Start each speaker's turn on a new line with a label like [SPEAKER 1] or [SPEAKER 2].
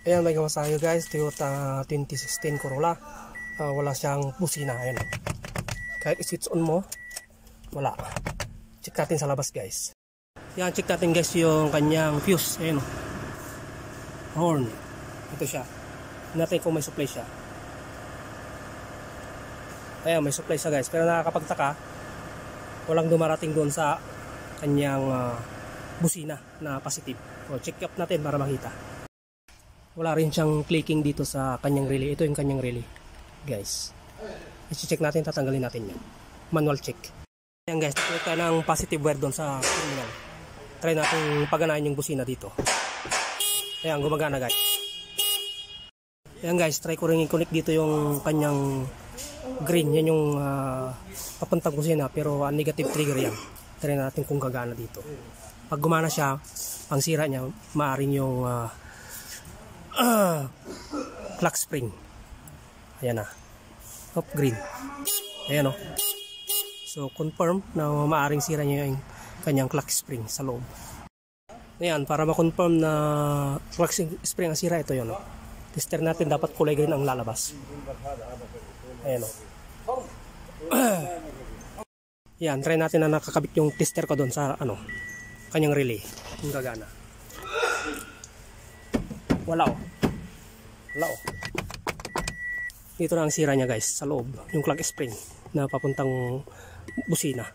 [SPEAKER 1] Ayan, may gawa tayo guys, Toyota 2016 Corolla. Wala siyang busina. Ayan. Kahit i-switch on mo, wala. Check natin sa labas guys. Yan, check natin guys yung kanyang fuse. Ayan. Horn. Ito siya. Natin kung may supply siya. Ayan, may supply siya guys. Pero nakakapagtaka, walang dumarating doon sa kanyang busina na positive. So, check up natin para makita. Wala rin siyang clicking dito sa kanyang relay. Ito yung kanyang relay guys. I-check natin, tatanggalin natin yan. Manual check. Ayan guys, check tayo ng positive wire doon sa terminal. Try natin paganahin yung busina dito. Ayan, gumagana guys. Ayan guys, try ko rin i-connect dito yung kanyang green. Yan yung papuntang busina, pero negative trigger yan. Try natin kung gagana dito. Pag gumana siya, ang sira niya, maaaring yung clock spring. Ayan na. Top green. Ayan o. So confirm na maaaring sira niya yung kanyang clock spring sa loob. Ayan, para ma-confirm na clock spring ang sira, ito yun o. Tester natin, dapat kulay green ang lalabas. Ayan o. Yan, try natin na nakakabit yung tester ko doon sa kanyang relay. Kung gagana. Wala o. Wala o. Dito na ang sira niya guys, sa loob. Yung clock spring na papuntang busina.